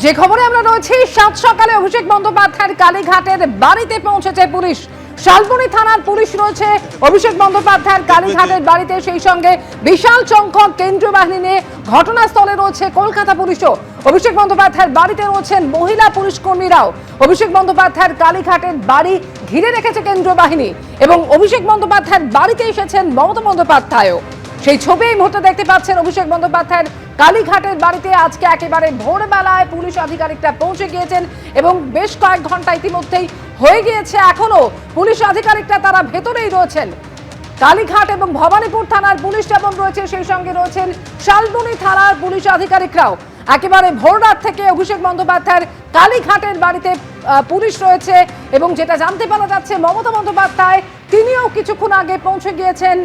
যে খবরে আমরা রয়েছি, সাত সকালে অভিষেক বন্দ্যোপাধ্যায়ের কালীঘাটের বাড়িতে পৌঁছেছে পুলিশ। শালবনী থানার পুলিশ রয়েছে অভিষেক বন্দ্যোপাধ্যায়ের কালীঘাটের বাড়িতে, সেই সঙ্গে বিশাল সংখ্যক কেন্দ্রীয় বাহিনী নিয়ে ঘটনাস্থলে রয়েছে কলকাতা পুলিশও। অভিষেক বন্দ্যোপাধ্যায়ের বাড়িতে রয়েছেন মহিলা পুলিশ কর্মীরাও। অভিষেক বন্দ্যোপাধ্যায়ের কালীঘাটের বাড়ি ঘিরে রেখেছে কেন্দ্রীয় বাহিনী এবং অভিষেক বন্দ্যোপাধ্যায়ের বাড়িতে এসেছেন মমতা বন্দ্যোপাধ্যায়ও। সেই ছবি এই মুহূর্তে দেখতে পাচ্ছেন অভিষেক বন্দ্যোপাধ্যায়ের কালীঘাটের বাড়িতে। আজকে একেবারে ভোরবেলায় পুলিশ আধিকারিকরা পৌঁছে গিয়েছেন এবং বেশ কয়েক ঘন্টা ইতিমধ্যেই হয়ে গিয়েছে। এখনো পুলিশ আধিকারিকরা তারা ভেতরেই রয়েছেন। কালীঘাট এবং ভবানীপুর থানার পুলিশ যেমন রয়েছে, সেই সঙ্গে রয়েছেন শালবনী থানার পুলিশ আধিকারিকরাও। একেবারে ভোররাত থেকে অভিষেক বন্দ্যোপাধ্যায়ের কালীঘাটের বাড়িতে পুলিশ রয়েছে এবং যেটা জানতে পারা যাচ্ছে, মমতা বন্দ্যোপাধ্যায় তিনিও কিছুক্ষণ আগে পৌঁছে গিয়েছেন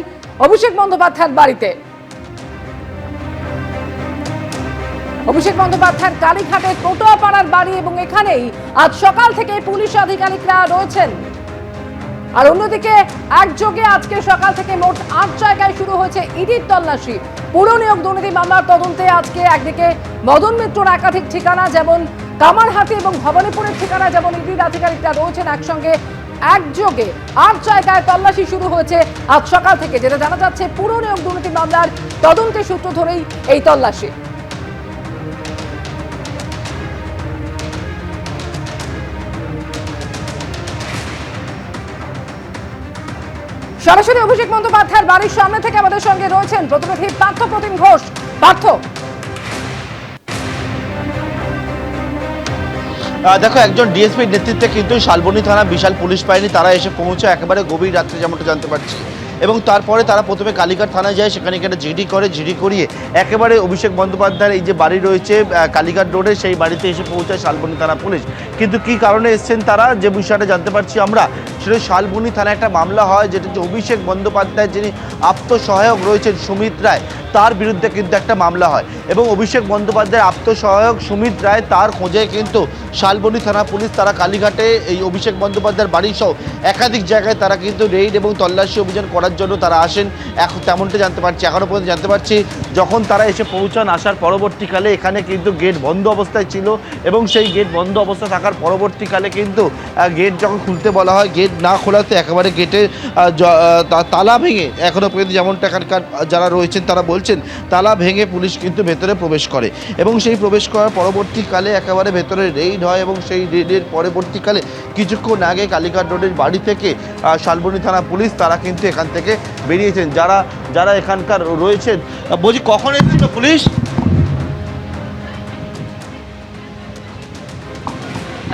অভিষেক বন্দ্যোপাধ্যায়ের বাড়িতে। অভিষেক বন্দ্যোপাধ্যায়ের কালীঘাটের পটুয়াপাড়ার বাড়ি এবং এখানেই আজ সকাল থেকে পুলিশ আধিকারিকরা রয়েছেন। আর অন্যদিকে একযোগে আজকে সকাল থেকে মোট ৮ জায়গায় শুরু হয়েছে ইডির তল্লাশি। পুরো নিয়োগ দুর্নীতি মামলার তদন্তে আজকে একদিকে মদন মিত্রর একাধিক ঠিকানা, যেমন কামারহাটি এবং ভবানীপুরের ঠিকানা, যেমন ইডির আধিকারিকরা রয়েছেন একসঙ্গে। একযোগে ৮ জায়গায় তল্লাশি শুরু হয়েছে আজ সকাল থেকে, যেটা জানা যাচ্ছে পুরো নিয়োগ দুর্নীতি মামলার তদন্তের সূত্র ধরেই এই তল্লাশি। সরাসরি অভিষেক বন্দ্যোপাধ্যায়ের বাড়ির সামনে থেকে আমাদের সঙ্গে রয়েছেন প্রতিনিধি পার্থ প্রতিম ঘোষ। পার্থ, দেখো, একজন ডিএসপির নেতৃত্বে কিন্তু শালবনী থানা বিশাল পুলিশ বাহিনী তারা এসে পৌঁছায় একেবারে গভীর রাত্রে, যেমনটা জানতে পারছি। এবং তারপরে তারা প্রথমে কালীঘাট থানায় যায়, সেখানে জিডি করে, জিডি করিয়ে একেবারে অভিষেক বন্দ্যোপাধ্যায়ের এই যে বাড়ি রয়েছে কালীঘাট রোডে, সেই বাড়িতে এসে পৌঁছায় শালবনী থানা পুলিশ। কিন্তু কি কারণে এসছেন তারা, যে বিষয়টা জানতে পারছি আমরা, সেটা শালবনী থানায় একটা মামলা হয়, যেটা হচ্ছে অভিষেক বন্দ্যোপাধ্যায়ের যিনি আত্মসহায়ক রয়েছেন সুমিত রায়, তার বিরুদ্ধে কিন্তু একটা মামলা হয়। এবং অভিষেক বন্দ্যোপাধ্যায়ের আত্মসহায়ক সুমিত রায়, তার খোঁজে কিন্তু শালবনী থানা পুলিশ তারা কালীঘাটে এই অভিষেক বন্দ্যোপাধ্যায়ের বাড়ি সহ একাধিক জায়গায় তারা কিন্তু রেইড এবং তল্লাশি অভিযান করার জন্য তারা আসেন। এখন তেমনটা জানতে পারছি, এখনও পর্যন্ত জানতে পারছি যখন তারা এসে পৌঁছান, আসার পরবর্তীকালে এখানে কিন্তু গেট বন্ধ অবস্থায় ছিল এবং সেই গেট বন্ধ অবস্থা থাকার পরবর্তীকালে কিন্তু গেট যখন খুলতে বলা হয়, গেট না খোলাতে একেবারে গেটে তালা ভেঙে, এখনও পর্যন্ত যেমনটা এখানকার যারা রয়েছেন তারা বলছেন, তালা ভেঙে পুলিশ কিন্তু ভেতরে প্রবেশ করে এবং সেই প্রবেশ করার পরবর্তীকালে একেবারে ভেতরে রেইড হয়। এবং সেই রেইডের পরবর্তীকালে কিছুক্ষণ আগে কালীঘাট রোডের বাড়ি থেকে শালবনী থানা পুলিশ তারা কিন্তু এখান থেকে বেরিয়েছেন। যারা এখানকার রয়েছেন, বলছি কখন এসেছিল পুলিশ?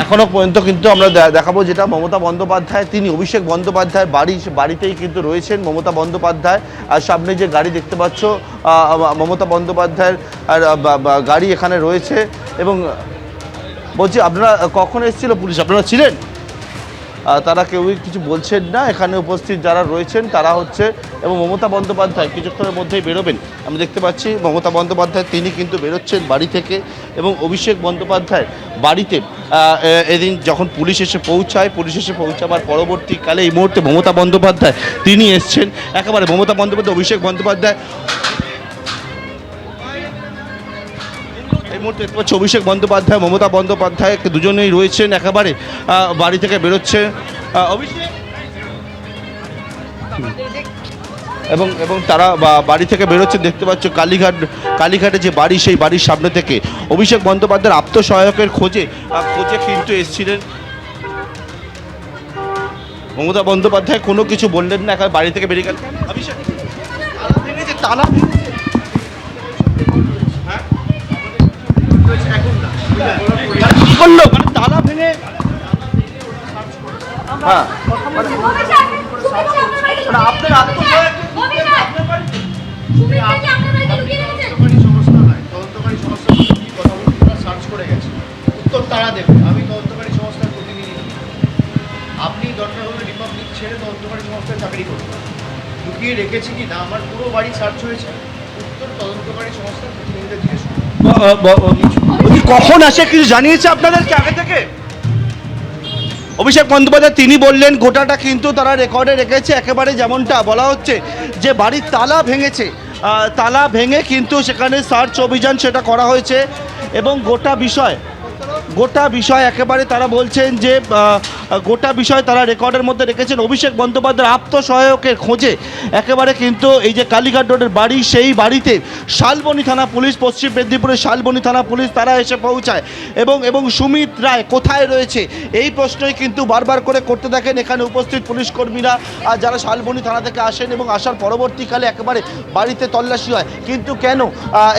এখনও পর্যন্ত কিন্তু আমরা দেখাবো যেটা মমতা বন্দ্যোপাধ্যায়, তিনি অভিষেক বন্দ্যোপাধ্যায়ের বাড়িতেই কিন্তু রয়েছেন মমতা বন্দ্যোপাধ্যায়। আর সামনে যে গাড়ি দেখতে পাচ্ছ, মমতা বন্দ্যোপাধ্যায়ের গাড়ি এখানে রয়েছে। এবং বলছি, আপনারা কখন এসেছিল পুলিশ? আপনারা ছিলেন? তারা কেউই কিছু বলছেন না, এখানে উপস্থিত যারা রয়েছেন তারা হচ্ছে। এবং মমতা বন্দ্যোপাধ্যায় কিছুক্ষণের মধ্যেই বেরোবেন, আমি দেখতে পাচ্ছি মমতা বন্দ্যোপাধ্যায় তিনি কিন্তু বেরোচ্ছেন বাড়ি থেকে। এবং অভিষেক বন্দ্যোপাধ্যায় বাড়িতে এদিন যখন পুলিশ এসে পৌঁছাবার পরবর্তীকালে এই মুহূর্তে মমতা বন্দ্যোপাধ্যায় তিনি এসছেন। একেবারে মমতা বন্দ্যোপাধ্যায়, অভিষেক বন্দ্যোপাধ্যায় এই মুহূর্তে দেখতে পাচ্ছি, অভিষেক বন্দ্যোপাধ্যায় মমতা বন্দ্যোপাধ্যায় দুজনেই রয়েছেন, একেবারে বাড়ি থেকে বেরোচ্ছে অভিষেক। এবং তারা বাড়ি থেকে বেরোচ্ছেন, দেখতে পাচ্ছ কালীঘাটে যে বাড়ি, সেই বাড়ির সামনে থেকে অভিষেক বন্দ্যোপাধ্যায়ের আত্মসহায়কের খোঁজে কিন্তু এসেছিলেন। মমতা বন্দ্যোপাধ্যায় কোনো কিছু বললেন না, এখন বাড়ি থেকে বেরিয়ে গেলেন। অভিষেক তালা কি করলো, মানে তালা ভেঙে? হ্যাঁ, আপনার আত্মসহায়ক সার্চ করে গেছে, উত্তর তারা দেবে। আমি তদন্তকারী সংস্থার প্রতিনিধি, আপনি দরকার হলে রিপাবলিক ছেড়ে তদন্তকারী সংস্থায় চাকরি করুন। লুকিয়ে রেখেছি কি না আমার পুরো বাড়ি সার্চ হয়েছে, উত্তর তদন্তকারী সংস্থার প্রতিনিধিদের জিজ্ঞেস করুন। কখন আসে কিছু জানিয়েছে আপনাদেরকে আগে থেকে? অভিষেক বন্দ্যোপাধ্যায় তিনি বললেন গোটাটা কিন্তু তারা রেকর্ডে রেখেছে, একেবারে যেমনটা বলা হচ্ছে যে বাড়ির তালা ভেঙেছে, তালা ভেঙে কিন্তু সেখানে সার্চ অভিযান সেটা করা হয়েছে এবং গোটা বিষয় গোটা বিষয় একেবারে তারা বলছেন যে গোটা বিষয় তারা রেকর্ডের মধ্যে রেখেছেন। অভিষেক বন্দ্যোপাধ্যায়ের আত্মসহায়কের খোঁজে একেবারে কিন্তু এই যে কালীঘাট রোডের বাড়ি, সেই বাড়িতে শালবনী থানা পুলিশ, পশ্চিম মেদিনীপুরের শালবনী থানা পুলিশ তারা এসে পৌঁছায় এবং সুমিত রায় কোথায় রয়েছে এই প্রশ্নই কিন্তু বারবার করে করতে থাকেন এখানে উপস্থিত পুলিশ কর্মীরা, আর যারা শালবনী থানা থেকে আসেন এবং আসার পরবর্তীকালে একেবারে বাড়িতে তল্লাশি হয়। কিন্তু কেন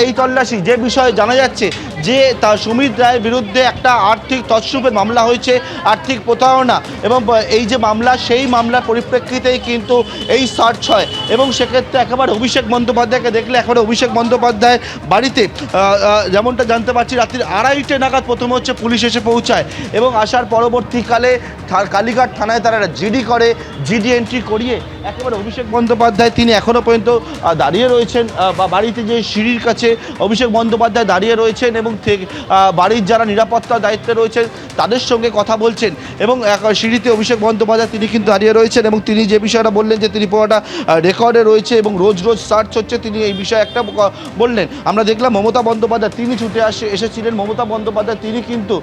এই তল্লাশি? যে বিষয়ে জানা যাচ্ছে যে তা সুমিত রায়ের বিরুদ্ধে একটা আর্থিক তছরূপের মামলা হয়েছে, আর্থিক প্রতারণা, এবং এই যে মামলা, সেই মামলার পরিপ্রেক্ষিতেই কিন্তু এই সার্চ হয়। এবং সেক্ষেত্রে একেবারে অভিষেক বন্দ্যোপাধ্যায়কে দেখলে একেবারে অভিষেক বন্দ্যোপাধ্যায় বাড়িতে যেমনটা জানতে পারছি রাত্রির 2:30 নাগাদ প্রথমে হচ্ছে পুলিশ এসে পৌঁছায় এবং আসার পরবর্তীকালে কালীঘাট থানায় তারা জিডি করে, জিডি এন্ট্রি করিয়ে একেবারে অভিষেক বন্দ্যোপাধ্যায় তিনি এখনও পর্যন্ত দাঁড়িয়ে রয়েছেন বা বাড়িতে যে সিঁড়ির কাছে অভিষেক বন্দ্যোপাধ্যায় দাঁড়িয়ে রয়েছেন এবং বাড়ির যারা নিরাপত্তার দায়িত্বে রয়েছেন তাদের সঙ্গে কথা বলছেন এবং সিঁড়িতে অভিষেক বন্দ্যোপাধ্যায় তিনি কিন্তু দাঁড়িয়ে রয়েছেন এবং তিনি যে বিষয়টা বললেন যে তিনি পুরোটা রেকর্ডে রয়েছে এবং রোজ রোজ সার্চ হচ্ছে, তিনি এই বিষয়ে একটা বললেন। আমরা দেখলাম মমতা বন্দ্যোপাধ্যায় তিনি ছুটে এসেছিলেন। মমতা বন্দ্যোপাধ্যায় তিনি কিন্তু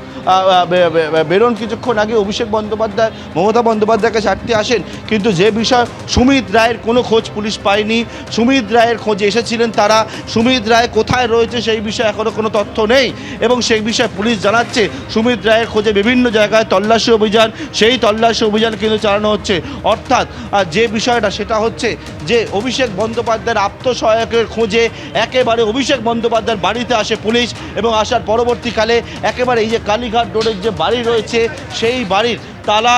বেরোন কিছুক্ষণ আগে অভিষেক বন্দ্যোপাধ্যায় মমতা বন্দ্যোপাধ্যায়কে ছাড়তে আসেন, কিন্তু যে বিষয় সুমিত রায়ের কোনো খোঁজ পুলিশ পায়নি। সুমিত রায়ের খোঁজে এসেছিলেন তারা, সুমিত রায় কোথায় রয়েছে সেই বিষয়ে এখনও কোনো তথ্য নেই এবং সেই বিষয়ে পুলিশ জানাচ্ছে সুমিত রায়ের খোঁজে বিভিন্ন জায়গায় তল্লাশি অভিযান, সেই তল্লাশি অভিযান কিন্তু চালানো হচ্ছে। অর্থাৎ যে বিষয়টা সেটা হচ্ছে যে অভিষেক বন্দ্যোপাধ্যায়ের আত্মসহায়কের খোঁজে একেবারে অভিষেক বন্দ্যোপাধ্যায়ের বাড়িতে আসে পুলিশ এবং আসার পরবর্তীকালে একেবারে এই যে কালীঘাট রোডের যে বাড়ি রয়েছে সেই বাড়ির তালা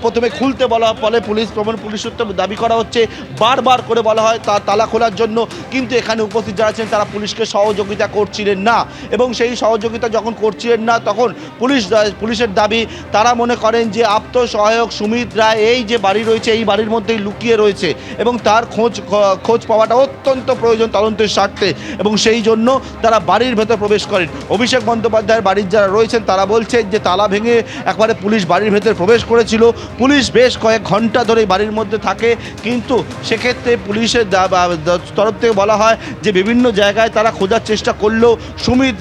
প্রথমে খুলতে বলা ফলে পুলিশ সূত্রে দাবি করা হচ্ছে, বারবার করে বলা হয় তালা খোলার জন্য, কিন্তু এখানে উপস্থিত যারা ছিলেন তারা পুলিশকে সহযোগিতা করছিলেন না এবং সেই সহযোগিতা যখন করছিলেন না তখন পুলিশের দাবি তারা মনে করেন যে আত্মসহায়ক সুমিত রায় এই যে বাড়ি রয়েছে এই বাড়ির মধ্যেই লুকিয়ে রয়েছে এবং তার খোঁজ পাওয়াটা অত্যন্ত প্রয়োজন তদন্তের স্বার্থে এবং সেই জন্য তারা বাড়ির ভেতর প্রবেশ করেন। অভিষেক বন্দ্যোপাধ্যায়ের বাড়ির যারা রয়েছেন তারা বলছেন যে তালা ভেঙে একবারে পুলিশ বাড়ির ভেতর প্রবেশ করেছিল। পুলিশ বেশ কয়েক ঘন্টা ধরে বাড়ির মধ্যে থাকে, কিন্তু সেক্ষেত্রে পুলিশের তরফ থেকে বলা হয় যে বিভিন্ন জায়গায় তারা খোঁজার চেষ্টা করলেও সুমিত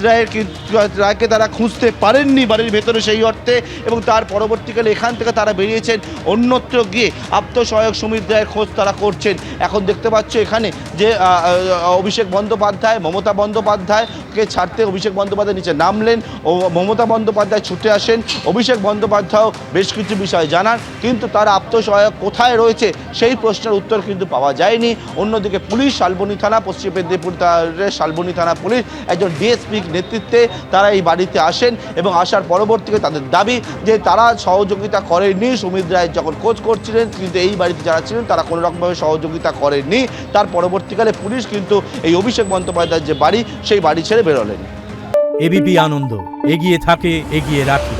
রায়কে তারা খুঁজতে পারেননি বাড়ির ভেতরে সেই অর্থে, এবং তার পরবর্তীকালে এখান থেকে তারা বেরিয়েছেন অন্যত্র গিয়ে আত্মসহায়ক সুমিত রায়ের খোঁজ তারা করছেন। এখন দেখতে পাচ্ছ এখানে যে অভিষেক বন্দ্যোপাধ্যায় মমতা বন্দ্যোপাধ্যায়কে ছাড়তে অভিষেক বন্দ্যোপাধ্যায় নিচে নামলেন ও মমতা বন্দ্যোপাধ্যায় ছুটে আসেন। অভিষেক বন্দ্যোপাধ্যায় বেশ কিছু বিষয় জানান, কিন্তু তার আত্মসহায়ক কোথায় রয়েছে সেই প্রশ্নের উত্তর কিন্তু পাওয়া যায়নি। অন্যদিকে পুলিশ শালবনী থানা, পশ্চিম মেদিনীপুর শালবনী থানা পুলিশ একজন ডিএসপির নেতৃত্বে তারা এই বাড়িতে আসেন এবং আসার পরবর্তীতে তাদের দাবি যে তারা সহযোগিতা করেননি সুমিত রায় যখন খোঁজ করছিলেন, কিন্তু এই বাড়িতে যারা ছিলেন তারা কোনো রকমভাবে সহযোগিতা করেননি। তার পরবর্তীকালে পুলিশ কিন্তু এই অভিষেক বন্দ্যোপাধ্যায়ের যে বাড়ি সেই বাড়ি ছেড়ে বেরোলেন। এবিপি আনন্দ এগিয়ে থাকে, এগিয়ে রাখে।